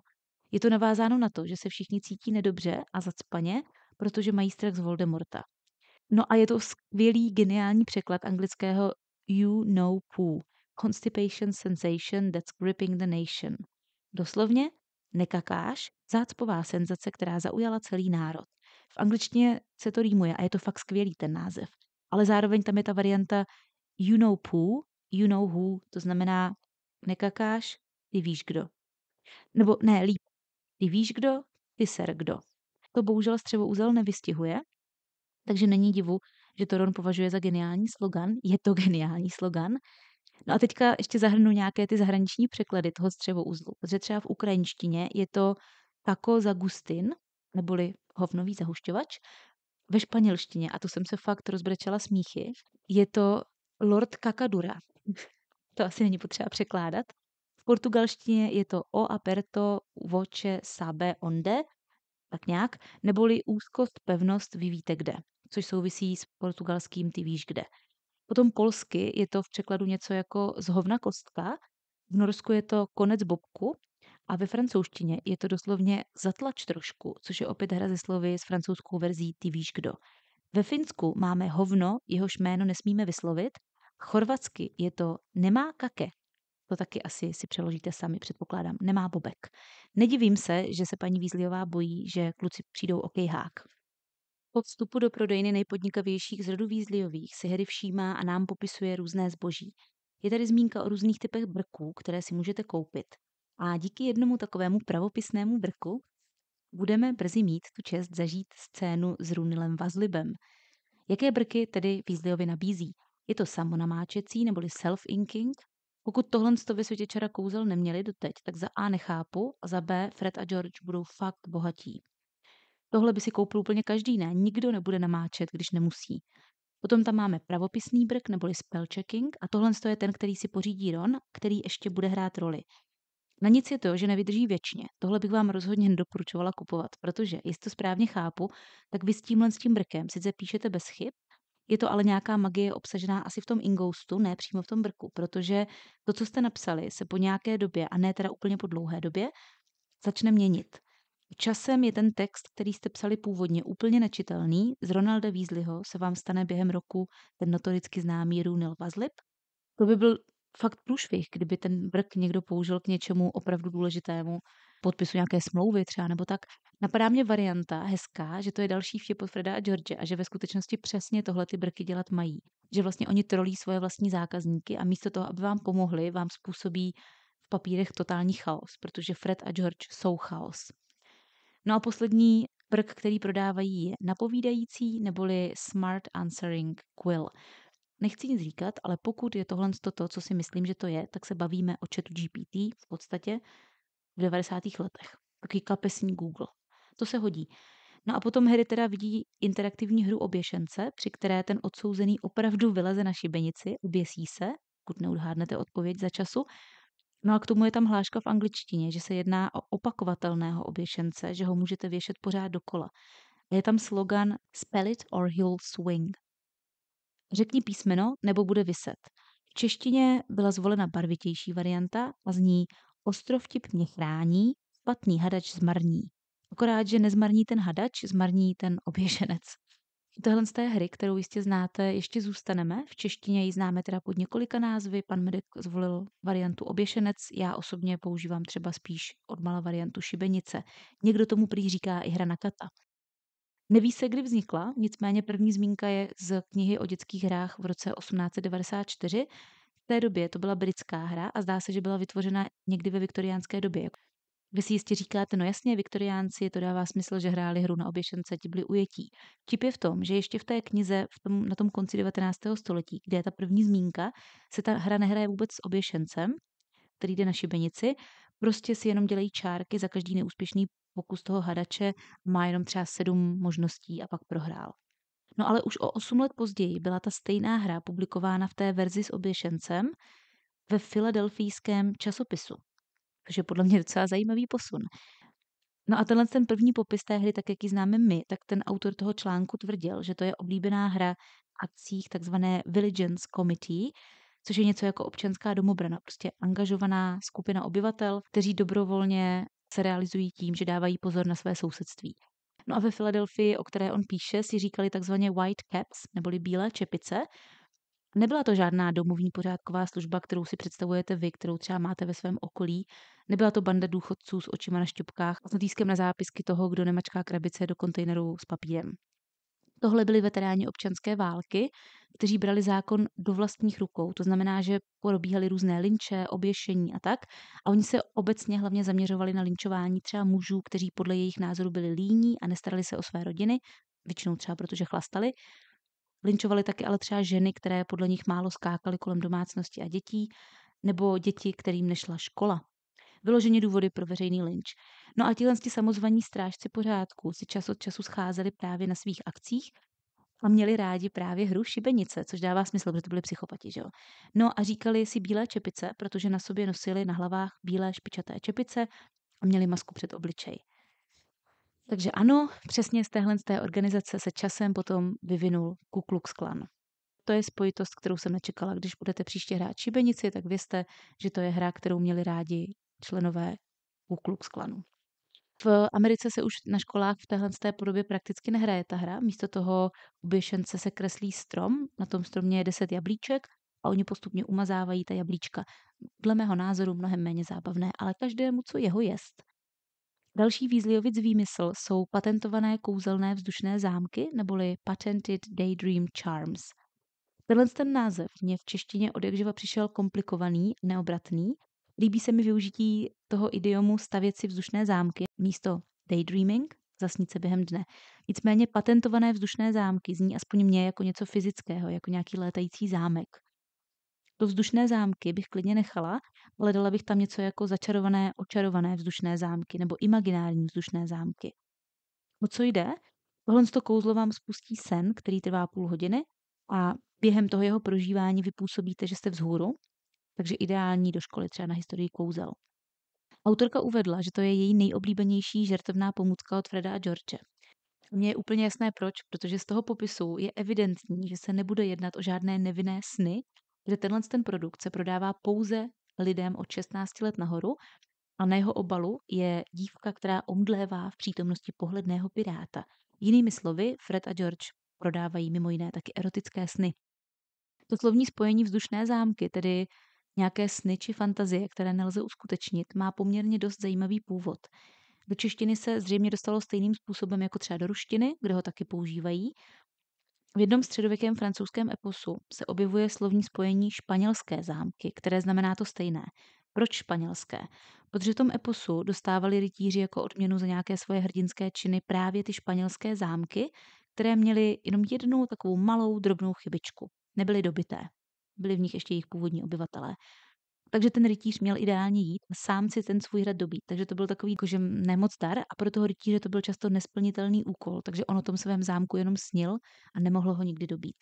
Je to navázáno na to, že se všichni cítí nedobře a zacpaně, protože mají strach z Voldemorta. No a je to skvělý, geniální překlad anglického you know poo. Constipation sensation that's gripping the nation. Doslovně nekakáš, zácpová senzace, která zaujala celý národ. V angličtině se to rýmuje a je to fakt skvělý ten název. Ale zároveň tam je ta varianta you know poo, you know who, to znamená nekakáš, ty víš kdo. Nebo ne, líp, ty víš kdo, ty ser kdo. To bohužel střevouzel nevystihuje, takže není divu, že to Ron považuje za geniální slogan. Je to geniální slogan. No a teďka ještě zahrnu nějaké ty zahraniční překlady toho střevouzlu. Protože třeba v ukrajinštině je to Kako Zagustin, neboli hovnový zahušťovač. Ve španělštině, a to jsem se fakt rozbrečela smíchy, je to Lord Kakadura. To asi není potřeba překládat. V portugalštině je to O aperto voce sabe onde, tak nějak, neboli úzkost, pevnost, vy víte kde, což souvisí s portugalským ty víš kde. Potom polsky je to v překladu něco jako z hovna kostka, v Norsku je to konec bobku a ve francouzštině je to doslovně zatlač trošku, což je opět hra ze slovy s francouzskou verzí ty víš kdo. Ve Finsku máme hovno, jehož jméno nesmíme vyslovit, chorvatsky je to nemá kake. To taky asi si přeložíte sami, předpokládám. Nemá bobek. Nedivím se, že se paní Weasleyová bojí, že kluci přijdou o kejhák. Po vstupu do prodejny nejpodnikavějších z rodu Weasleyových si Harry všímá a nám popisuje různé zboží. Je tady zmínka o různých typech brků, které si můžete koupit. A díky jednomu takovému pravopisnému brku budeme brzy mít tu čest zažít scénu s Runilem Weasleyem. Jaké brky tedy Weasleyovi nabízí? Je to samonamáčecí neboli self-inking? Pokud tohle ve světě čara kouzel neměli doteď, tak za A nechápu a za B Fred a George budou fakt bohatí. Tohle by si koupil úplně každý, ne? Nikdo nebude namáčet, když nemusí. Potom tam máme pravopisný brk neboli spell checking a tohle je ten, který si pořídí Ron, který ještě bude hrát roli. Na nic je to, že nevydrží věčně. Tohle bych vám rozhodně nedoporučovala kupovat, protože, jestli to správně chápu, tak vy s tím brkem sice píšete bez chyb, je to ale nějaká magie obsažená asi v tom ingoustu, ne přímo v tom brku, protože to, co jste napsali, se po nějaké době, a ne teda úplně po dlouhé době, začne měnit. Časem je ten text, který jste psali původně, úplně nečitelný. Z Ronalda Weasleyho se vám stane během roku ten notoricky známý Runil Weasley. To by byl fakt průšvih, kdyby ten brk někdo použil k něčemu opravdu důležitému, podpisu nějaké smlouvy třeba nebo tak. Napadá mě varianta hezká, že to je další vtip od Freda a George a že ve skutečnosti přesně tohle ty brky dělat mají. Že vlastně oni trolí svoje vlastní zákazníky a místo toho, aby vám pomohli, vám způsobí v papírech totální chaos, protože Fred a George jsou chaos. No a poslední brk, který prodávají, je napovídající neboli Smart Answering Quill. Nechci nic říkat, ale pokud je tohle to, co si myslím, že to je, tak se bavíme o chatu GPT v podstatě v 90. letech. Takový kapesní Google. To se hodí. No a potom Harry teda vidí interaktivní hru oběšence, při které ten odsouzený opravdu vyleze na šibenici, oběsí se, pokud neodhádnete odpověď za času. No a k tomu je tam hláška v angličtině, že se jedná o opakovatelného oběšence, že ho můžete věšet pořád dokola. A je tam slogan Spell it or he'll swing. Řekni písmeno, nebo bude viset. V češtině byla zvolena barvitější varianta a zní ostrovtip mě chrání, špatný hadač zmarní. Akorát, že nezmarní ten hadač, zmarní ten oběšenec. Tohle z té hry, kterou jistě znáte, ještě zůstaneme. V češtině ji známe teda pod několika názvy. Pan Medek zvolil variantu oběšenec, já osobně používám třeba spíš odmala variantu šibenice. Někdo tomu prý říká i hra na kata. Neví se, kdy vznikla, nicméně první zmínka je z knihy o dětských hrách v roce 1894. V té době to byla britská hra a zdá se, že byla vytvořena někdy ve viktoriánské době. Vy si jistě říkáte, no jasně, viktoriánci, to dává smysl, že hráli hru na oběšence, ti byli ujetí. Vtip je v tom, že ještě v té knize na tom konci 19. století, kde je ta první zmínka, se ta hra nehraje vůbec s oběšencem, který jde na šibenici, prostě si jenom dělají čárky za každý neúspěšný pokus toho hadače, má jenom třeba 7 možností a pak prohrál. No ale už o 8 let později byla ta stejná hra publikována v té verzi s oběšencem ve filadelfijském časopisu. Což je podle mě docela zajímavý posun. No a ten první popis té hry, tak jak ji známe my, tak ten autor toho článku tvrdil, že to je oblíbená hra v akcích takzvané Vigilance Committee, což je něco jako občanská domobrana, prostě angažovaná skupina obyvatel, kteří dobrovolně se realizují tím, že dávají pozor na své sousedství. No a ve Filadelfii, o které on píše, si říkali takzvaně white caps, neboli bílé čepice. Nebyla to žádná domovní pořádková služba, kterou si představujete vy, kterou třeba máte ve svém okolí. Nebyla to banda důchodců s očima na šťupkách a s notýskem na zápisky toho, kdo nemačká krabice do kontejneru s papírem. Tohle byli veteráni občanské války, kteří brali zákon do vlastních rukou. To znamená, že probíhaly různé lynče, oběšení a tak. A oni se obecně hlavně zaměřovali na lynčování třeba mužů, kteří podle jejich názoru byli líní a nestarali se o své rodiny, většinou třeba protože chlastali. Lynčovali taky ale třeba ženy, které podle nich málo skákaly kolem domácnosti a dětí, nebo děti, kterým nešla škola. Vyloženě důvody pro veřejný lynč. No a tihle samozvaní strážci pořádku si čas od času scházeli právě na svých akcích a měli rádi právě hru šibenice, což dává smysl, protože to byli psychopati, že jo. No a říkali si bílé čepice, protože na sobě nosili na hlavách bílé špičaté čepice a měli masku před obličej. Takže ano, přesně z té organizace se časem potom vyvinul Ku Klux Klan. To je spojitost, kterou jsem nečekala. Když budete příště hrát šibenici, tak vězte, že to je hra, kterou měli rádi členové Ku Klux Klanu. V Americe se už na školách v téhle podobě prakticky nehraje ta hra. Místo toho u běšence se kreslí strom, na tom stromě je 10 jablíček a oni postupně umazávají ta jablíčka. Dle mého názoru mnohem méně zábavné, ale každému, co jeho jest. Další Weasleyovic výmysl jsou patentované kouzelné vzdušné zámky, neboli Patented Daydream Charms. Ten název mě v češtině odjakživa přišel komplikovaný, neobratný. Líbí se mi využití toho idiomu stavět si vzdušné zámky místo daydreaming, zasnít se během dne. Nicméně patentované vzdušné zámky zní aspoň mě jako něco fyzického, jako nějaký létající zámek. To vzdušné zámky bych klidně nechala, ale dala bych tam něco jako začarované, očarované vzdušné zámky nebo imaginární vzdušné zámky. O co jde? Tohle kouzlo vám spustí sen, který trvá půl hodiny a během toho jeho prožívání vypůsobíte, že jste vzhůru, takže ideální do školy třeba na historii kouzel. Autorka uvedla, že to je její nejoblíbenější žertovná pomůcka od Freda a George. Mně je úplně jasné proč, protože z toho popisu je evidentní, že se nebude jednat o žádné nevinné sny, že ten produkt se prodává pouze lidem od 16 let nahoru a na jeho obalu je dívka, která omdlévá v přítomnosti pohledného piráta. Jinými slovy, Fred a George prodávají mimo jiné taky erotické sny. To slovní spojení vzdušné zámky, tedy nějaké sny či fantazie, které nelze uskutečnit, má poměrně dost zajímavý původ. Do češtiny se zřejmě dostalo stejným způsobem jako třeba do ruštiny, kde ho taky používají. V jednom středověkém francouzském eposu se objevuje slovní spojení španělské zámky, které znamená to stejné. Proč španělské? Protože v tom eposu dostávali rytíři jako odměnu za nějaké svoje hrdinské činy právě ty španělské zámky, které měly jenom jednu takovou malou drobnou chybičku. Nebyly dobité. Byli v nich ještě jejich původní obyvatelé. Takže ten rytíř měl ideálně jít a sám si ten svůj hrad dobít. Takže to byl takový jakože nemoc dar a pro toho rytíře to byl často nesplnitelný úkol, takže on o tom svém zámku jenom snil a nemohlo ho nikdy dobít.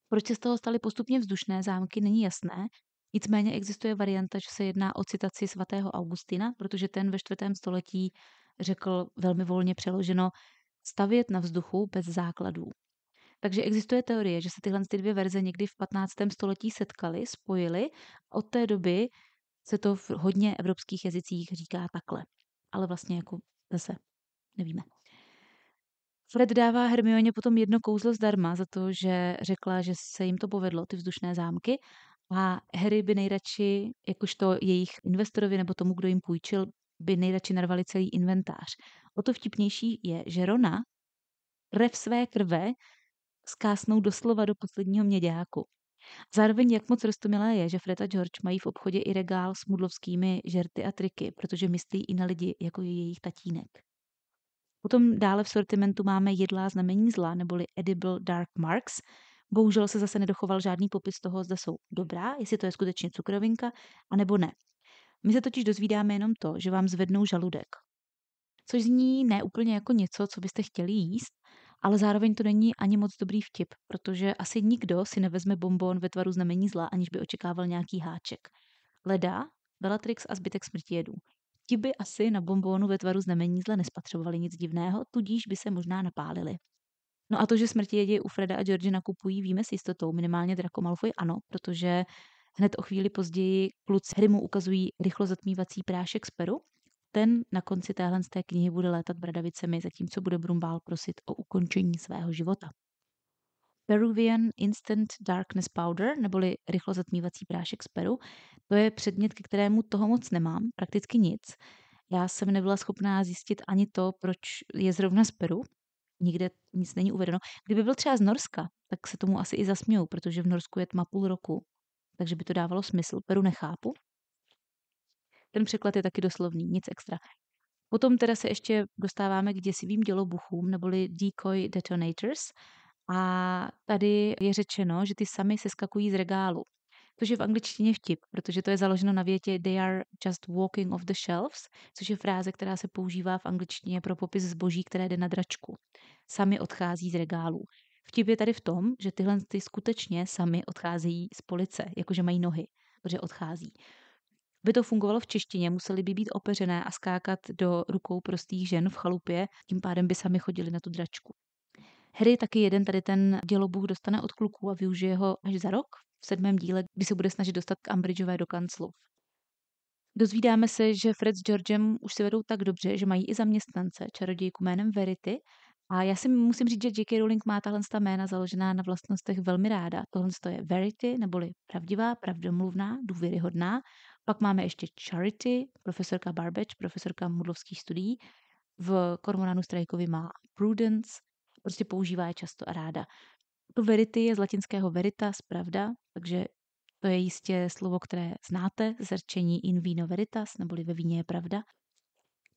Proč se z toho staly postupně vzdušné zámky, není jasné. Nicméně existuje varianta, že se jedná o citaci svatého Augustina, protože ten ve 4. století řekl velmi volně přeloženo stavět na vzduchu bez základů. Takže existuje teorie, že se tyhle dvě verze někdy v 15. století setkaly, spojily. Od té doby se to v hodně evropských jazycích říká takhle. Ale vlastně jako zase nevíme. Fred dává Hermioně potom jedno kouzlo zdarma za to, že řekla, že se jim to povedlo, ty vzdušné zámky. A Harry by nejradši, jakožto jejich investorovi nebo tomu, kdo jim půjčil, by nejradši narvali celý inventář. O to vtipnější je, že Rona krev své krve zkásnou doslova do posledního měďáku. Zároveň jak moc roztomilé je, že Fred a George mají v obchodě i regál s mudlovskými žerty a triky, protože myslí i na lidi, jako je jejich tatínek. Potom dále v sortimentu máme jedlá znamení zla, neboli Edible Dark Marks. Bohužel se zase nedochoval žádný popis toho, zda jsou dobrá, jestli to je skutečně cukrovinka, anebo ne. My se totiž dozvídáme jenom to, že vám zvednou žaludek. Což zní ne úplně jako něco, co byste chtěli jíst, ale zároveň to není ani moc dobrý vtip, protože asi nikdo si nevezme bonbon ve tvaru znamení zla, aniž by očekával nějaký háček. Leda, Bellatrix a zbytek smrtijedů. Ti by asi na bonbonu ve tvaru znamení zla nespatřovali nic divného, tudíž by se možná napálili. No a to, že smrtijedě u Freda a George nakupují, víme s jistotou, minimálně Draco Malfoy ano, protože hned o chvíli později kluci Harrymu ukazují rychlo zatmívací prášek z Peru. Ten na konci téhle z té knihy bude létat bradavicemi, zatímco bude Brumbál prosit o ukončení svého života. Peruvian Instant Darkness Powder, neboli rychlo zatmívací prášek z Peru, to je předmět, ke kterému toho moc nemám, prakticky nic. Já jsem nebyla schopná zjistit ani to, proč je zrovna z Peru. Nikde nic není uvedeno. Kdyby byl třeba z Norska, tak se tomu asi i zasmějou, protože v Norsku je tma půl roku. Takže by to dávalo smysl. Peru nechápu. Ten překlad je taky doslovný, nic extra. Potom teda se ještě dostáváme k děsivým dělobuchům, neboli decoy detonators. A tady je řečeno, že ty sami seskakují z regálu. Což je v angličtině vtip, protože to je založeno na větě they are just walking off the shelves, což je fráze, která se používá v angličtině pro popis zboží, které jde na dračku. Sami odchází z regálů. Vtip je tady v tom, že tyhle ty skutečně sami odcházejí z police, jakože mají nohy, protože odchází. By to fungovalo v češtině, museli by být opeřené a skákat do rukou prostých žen v chalupě, tím pádem by sami chodili na tu dračku. Harry taky jeden tady ten dělobůh dostane od kluků a využije ho až za rok, v 7. díle, kdy se bude snažit dostat k Umbridgeové do kanclu. Dozvídáme se, že Fred s Georgem už se vedou tak dobře, že mají i zaměstnance, čarodějku jménem Verity. A já si musím říct, že J.K. Rowling má tahle jména založená na vlastnostech velmi ráda. Tohle je Verity, neboli pravdivá, pravdomluvná, důvěryhodná. Pak máme ještě Charity, profesorka Barbage, profesorka mudlovských studií. V Cormoranu Strikeovi má Prudence, prostě používá je často a ráda. To verity je z latinského veritas, pravda, takže to je jistě slovo, které znáte z řečení in vino veritas, neboli ve víně je pravda.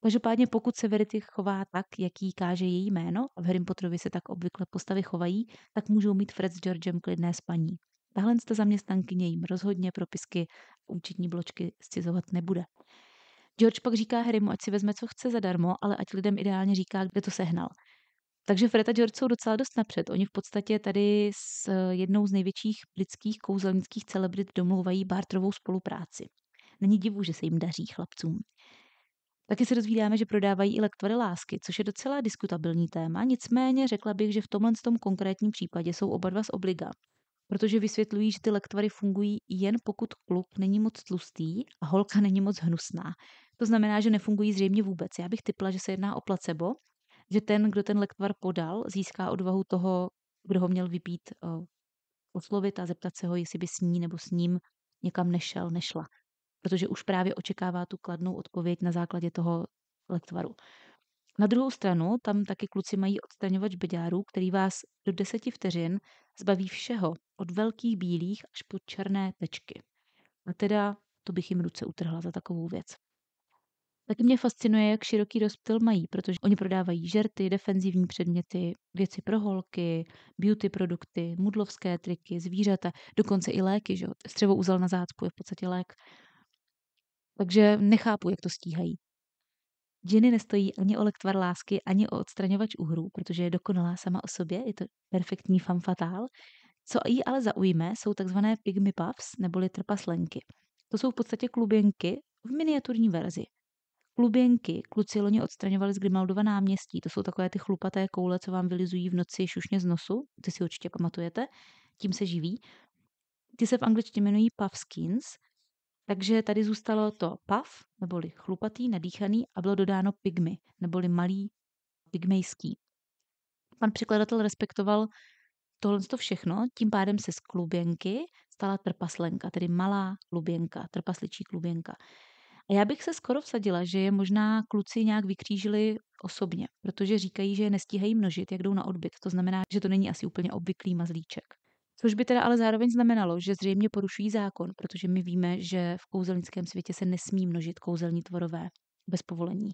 Každopádně pokud se Verity chová tak, jaký káže její jméno, a v Harry Potterovi se tak obvykle postavy chovají, tak můžou mít Fred s Georgem klidné spaní. Tahle zaměstnankyně jim rozhodně propisky účetní bločky scizovat nebude. George pak říká Harrymu, ať si vezme, co chce zadarmo, ale ať lidem ideálně říká, kde to sehnal. Takže Fred a George jsou docela dost napřed. Oni v podstatě tady s jednou z největších britských kouzelnických celebrit domlouvají barterovou spolupráci. Není divu, že se jim daří chlapcům. Taky se dozvídáme, že prodávají i lektvary lásky, což je docela diskutabilní téma, nicméně řekla bych, že v tomhle tom konkrétním případě jsou oba dva z obliga, protože vysvětlují, že ty lektvary fungují jen pokud kluk není moc tlustý a holka není moc hnusná. To znamená, že nefungují zřejmě vůbec. Já bych typla, že se jedná o placebo, že ten, kdo ten lektvar podal, získá odvahu toho, kdo ho měl vypít, oslovit a zeptat se ho, jestli by s ní nebo s ním někam nešla. Protože už právě očekává tu kladnou odpověď na základě toho lektvaru. Na druhou stranu tam taky kluci mají odstraňovač beďárů, který vás do 10 vteřin zbaví všeho, od velkých bílých až po černé tečky. A teda to bych jim ruce utrhla za takovou věc. Taky mě fascinuje, jak široký rozptyl mají, protože oni prodávají žerty, defenzivní předměty, věci pro holky, beauty produkty, mudlovské triky, zvířata, dokonce i léky, že? Střevouzel na zácpu je v podstatě lék. Takže nechápu, jak to stíhají. Ginny nestojí ani o lektvar lásky, ani o odstraňovač uhrů, protože je dokonalá sama o sobě, je to perfektní femme fatale. Co jí ale zaujme, jsou takzvané pygmy puffs, neboli trpaslenky. To jsou v podstatě kluběnky v miniaturní verzi. Kluběnky kluci loni odstraňovali z Grimaldova náměstí. To jsou takové ty chlupaté koule, co vám vylizují v noci šušně z nosu. Ty si určitě pamatujete. Tím se živí. Ty se v angličtině jmenují puffskins. Takže tady zůstalo to puff, neboli chlupatý, nadýchaný, a bylo dodáno pygmy, neboli malý, pygmejský. Pan překladatel respektoval tohle všechno, tím pádem se z kluběnky stala trpaslenka, tedy malá kluběnka, trpasličí kluběnka. A já bych se skoro vsadila, že je možná kluci nějak vykřížili osobně, protože říkají, že je nestíhají množit, jak jdou na odbyt. To znamená, že to není asi úplně obvyklý mazlíček. Což by teda ale zároveň znamenalo, že zřejmě porušují zákon, protože my víme, že v kouzelnickém světě se nesmí množit kouzelní tvorové bez povolení.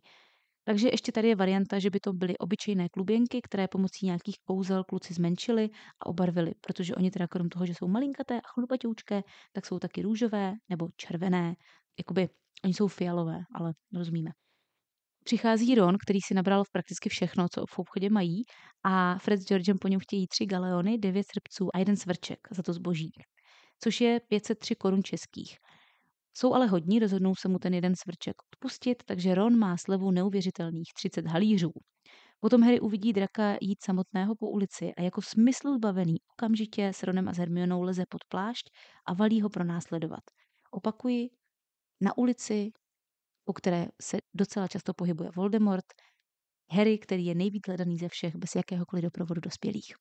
Takže ještě tady je varianta, že by to byly obyčejné kluběnky, které pomocí nějakých kouzel kluci zmenšili a obarvili, protože oni teda krom toho, že jsou malinkaté a chlupaťoučké, tak jsou taky růžové nebo červené. Jakoby oni jsou fialové, ale rozumíme. Přichází Ron, který si nabral v prakticky všechno, co v obchodě mají, a Fred s Georgem po něm chtějí 3 galeony, 9 srpců a 1 svrček za to zboží, což je 503 korun českých. Jsou ale hodní, rozhodnou se mu ten jeden svrček odpustit, takže Ron má slevu neuvěřitelných 30 halířů. Potom Harry uvidí draka jít samotného po ulici a jako smyslu zbavený okamžitě s Ronem a s Hermionou leze pod plášť a valí ho pronásledovat. Opakuji, na ulici, po které se docela často pohybuje Voldemort, Harry, který je nejvíc hledaný ze všech, bez jakéhokoliv doprovodu dospělých.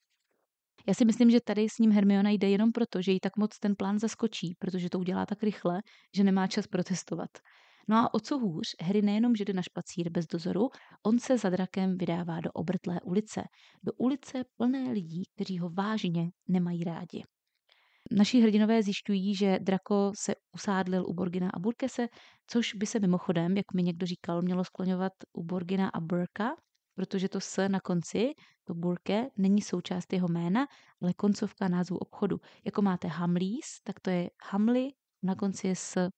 Já si myslím, že tady s ním Hermiona jde jenom proto, že jí tak moc ten plán zaskočí, protože to udělá tak rychle, že nemá čas protestovat. No a o co hůř, Harry nejenom, že jde na špacír bez dozoru, on se za drakem vydává do obrtlé ulice. Do ulice plné lidí, kteří ho vážně nemají rádi. Naši hrdinové zjišťují, že Draco se usádlil u Borgina a Burkese, což by se mimochodem, jak mi někdo říkal, mělo skloňovat u Borgina a Burka, protože to S na konci, to Burke, není součást jeho jména, ale koncovka názvu obchodu. Jako máte Hamleys, tak to je Hamley, na konci je S,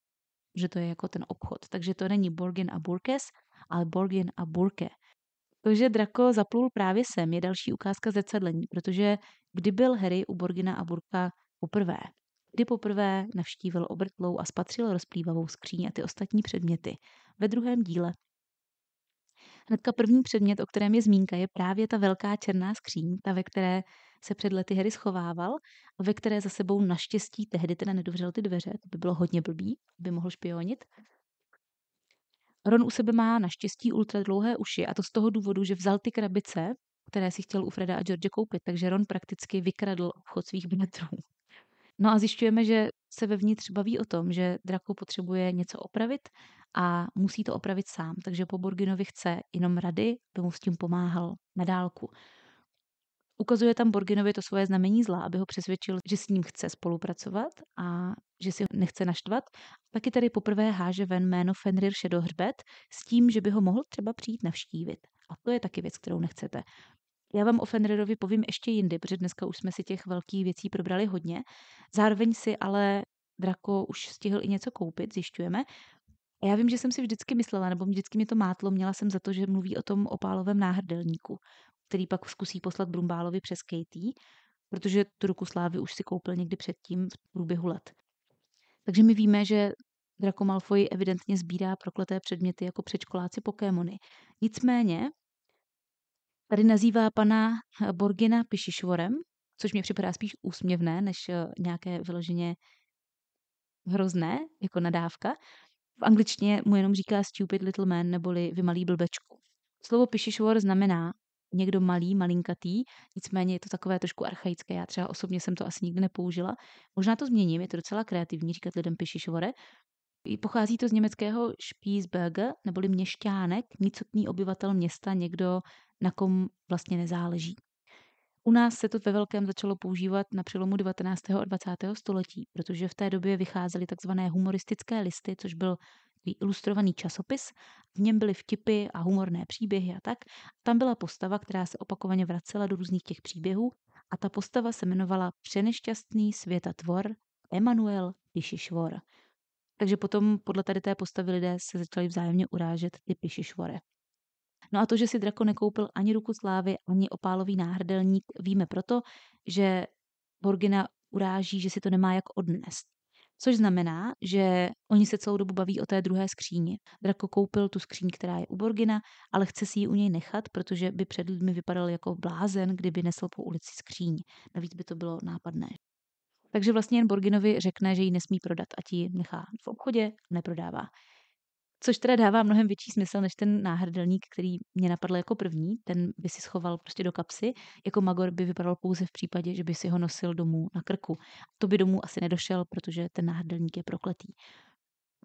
že to je jako ten obchod. Takže to není Borgin a Burkes, ale Borgin a Burke. To, že Draco zaplul právě sem, je další ukázka zrcadlení, protože kdy byl Harry u Borgina a Burka poprvé? Kdy poprvé navštívil obrtlou a spatřil rozplývavou skříň a ty ostatní předměty? Ve druhém díle. Hnedka první předmět, o kterém je zmínka, je právě ta velká černá skříň, ta, ve které se před lety Harry schovával a ve které za sebou naštěstí tehdy teda nedovřel ty dveře, to by bylo hodně blbý, by mohl špionit. Ron u sebe má naštěstí ultra dlouhé uši a to z toho důvodu, že vzal ty krabice, které si chtěl u Freda a George koupit, takže Ron prakticky vykradl obchod svých bratrů. No a zjišťujeme, že se vevnitř baví o tom, že Draco potřebuje něco opravit a musí to opravit sám, takže po Borginovi chce jenom rady, by mu s tím pomáhal na dálku. Ukazuje tam Borginovi to svoje znamení zla, aby ho přesvědčil, že s ním chce spolupracovat a že si ho nechce naštvat. Taky tady poprvé háže ven jméno Fenrir Šedohřbet s tím, že by ho mohl třeba přijít navštívit. A to je taky věc, kterou nechcete. Já vám o Fenrirovi povím ještě jindy, protože dneska už jsme si těch velkých věcí probrali hodně. Zároveň si ale Draco už stihl i něco koupit, zjišťujeme. A já vím, že jsem si vždycky myslela, nebo vždycky mě to mátlo, měla jsem za to, že mluví o tom opálovém náhrdelníku, který pak zkusí poslat Brumbálovi přes Katie, protože tu ruku slávy už si koupil někdy předtím v průběhu let. Takže my víme, že Draco Malfoy evidentně sbírá prokleté předměty jako předškoláci Pokémony. Nicméně tady nazývá pana Borgina Pišišvorem, což mě připadá spíš úsměvné, než nějaké vyloženě hrozné, jako nadávka. V angličtině mu jenom říká stupid little man, neboli vy malý blbečku. Slovo Pišišvor znamená někdo malý, malinkatý, nicméně je to takové trošku archaické. Já třeba osobně jsem to asi nikdy nepoužila. Možná to změním, je to docela kreativní říkat lidem Pišišvore. Pochází to z německého Spießbürger, neboli měšťánek, nicotný obyvatel města, někdo, na kom vlastně nezáleží. U nás se to ve velkém začalo používat na přelomu 19. a 20. století, protože v té době vycházely takzvané humoristické listy, což byl ilustrovaný časopis. V něm byly vtipy a humorné příběhy a tak. Tam byla postava, která se opakovaně vracela do různých těch příběhů a ta postava se jmenovala Přenešťastný světatvor Emanuel Pišišvor. Takže potom podle tady té postavy lidé se začali vzájemně urážet ty Pišišvore. No a to, že si Draco nekoupil ani ruku slávy, ani opálový náhrdelník, víme proto, že Borgina uráží, že si to nemá jak odnést. Což znamená, že oni se celou dobu baví o té druhé skříni. Draco koupil tu skříň, která je u Borgina, ale chce si ji u něj nechat, protože by před lidmi vypadal jako blázen, kdyby nesl po ulici skříň. Navíc by to bylo nápadné. Takže vlastně jen Borginovi řekne, že ji nesmí prodat, ať ji nechá v obchodě a neprodává. Což teda dává mnohem větší smysl než ten náhrdelník, který mě napadl jako první. Ten by si schoval prostě do kapsy. Jako magor by vypadal pouze v případě, že by si ho nosil domů na krku. To by domů asi nedošel, protože ten náhrdelník je prokletý.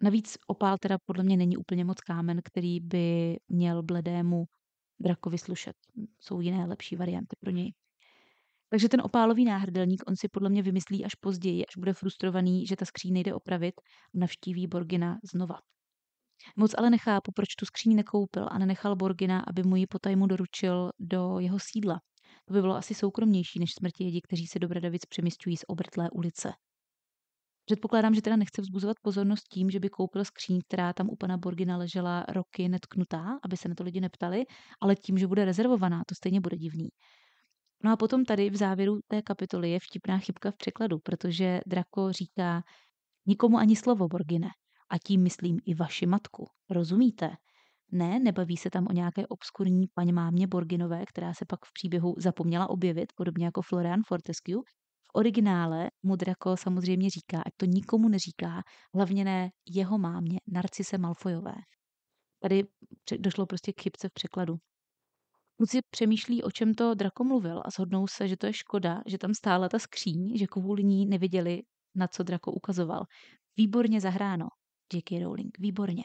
Navíc opál teda podle mě není úplně moc kámen, který by měl bledému drakovi slušet. Jsou jiné lepší varianty pro něj. Takže ten opálový náhrdelník on si podle mě vymyslí až později, až bude frustrovaný, že ta skříň nejde opravit a navštíví Borgina znova. Moc ale nechápu, proč tu skříň nekoupil a nenechal Borgina, aby mu ji potajmu doručil do jeho sídla. To by bylo asi soukromnější než smrti kteří se do Bradavic přemysťují z obrtlé ulice. Předpokládám, že teda nechce vzbuzovat pozornost tím, že by koupil skříň, která tam u pana Borgina ležela roky netknutá, aby se na to lidi neptali, ale tím, že bude rezervovaná, to stejně bude divný. No a potom tady v závěru té kapitoly je vtipná chybka v překladu, protože Draco říká nikomu ani slovo, Borgine. A tím myslím i vaši matku. Rozumíte? Ne, nebaví se tam o nějaké obskurní paňmámě Borginové, která se pak v příběhu zapomněla objevit, podobně jako Florian Fortescue. V originále mu Draco samozřejmě říká, ať to nikomu neříká, hlavně ne jeho mámě, Narcise Malfoyové. Tady došlo prostě k chybce v překladu. Kluci přemýšlí, o čem to Draco mluvil a shodnou se, že to je škoda, že tam stála ta skříň, že kvůli ní neviděli, na co Draco ukazoval. Výborně zahráno, J.K. Rowling, výborně.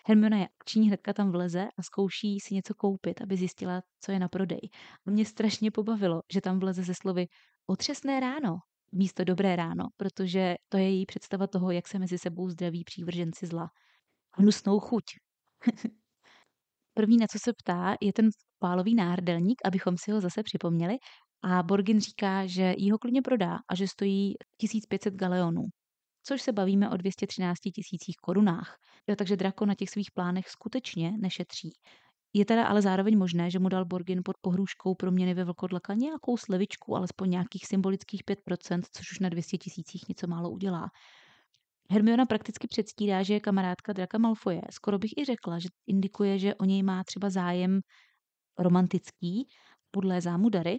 Hermiona je akční, hnedka tam vleze a zkouší si něco koupit, aby zjistila, co je na prodej. A mě strašně pobavilo, že tam vleze ze slovy otřesné ráno místo dobré ráno, protože to je její představa toho, jak se mezi sebou zdraví přívrženci zla. Hnusnou chuť. První, na co se ptá, je ten pálový náhrdelník, abychom si ho zase připomněli. A Borgin říká, že jí ho klidně prodá a že stojí 1500 galeonů, což se bavíme o 213 tisících korunách. Jo, takže Draco na těch svých plánech skutečně nešetří. Je teda ale zároveň možné, že mu dal Borgin pod pohrůžkou proměny ve vlkodlaka nějakou slevičku, alespoň nějakých symbolických 5%, což už na 200 tisících něco málo udělá. Hermiona prakticky předstírá, že je kamarádka Draka Malfoje. Skoro bych i řekla, že indikuje, že o něj má třeba zájem romantický, podle zámu dary.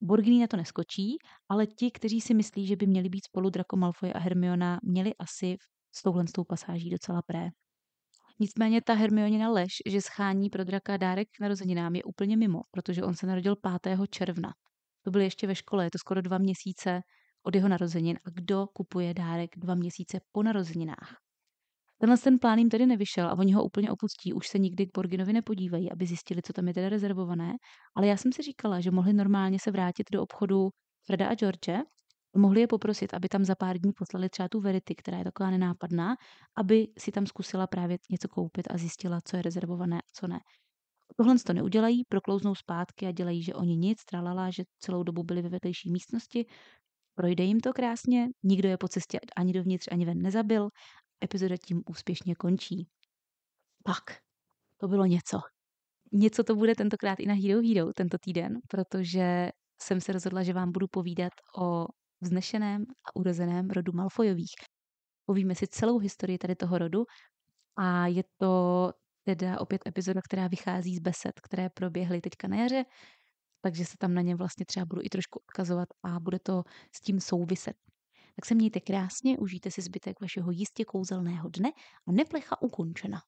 Borgini na to neskočí, ale ti, kteří si myslí, že by měli být spolu Draco Malfoy a Hermiona, měli asi s touhle pasáží docela pré. Nicméně ta Hermionina lež, že schání pro Draka dárek k narozeninám, je úplně mimo, protože on se narodil 5. června. To byl ještě ve škole, je to skoro 2 měsíce od jeho narozenin. A kdo kupuje dárek 2 měsíce po narozeninách? Ten plán jim tedy nevyšel a oni ho úplně opustí. Už se nikdy k Borginovi nepodívají, aby zjistili, co tam je teda rezervované. Ale já jsem si říkala, že mohli normálně se vrátit do obchodu Freda a George a mohli je poprosit, aby tam za pár dní poslali třeba tu Verity, která je taková nenápadná, aby si tam zkusila právě něco koupit a zjistila, co je rezervované a co ne. Tohle to neudělají, proklouznou zpátky a dělají, že oni nic, tralala, že celou dobu byli ve vedlejší místnosti. Projde jim to krásně, nikdo je po cestě ani dovnitř, ani ven nezabil. Epizoda tím úspěšně končí. Pak to bylo něco. Něco to bude tentokrát i na Hero Hero tento týden, protože jsem se rozhodla, že vám budu povídat o vznešeném a urozeném rodu Malfoyových. Povíme si celou historii tady toho rodu a je to teda opět epizoda, která vychází z besed, které proběhly teďka na jaře, takže se tam na ně vlastně třeba budu i trošku odkazovat a bude to s tím souviset. Tak se mějte krásně, užijte si zbytek vašeho jistě kouzelného dne a neplecha ukončena.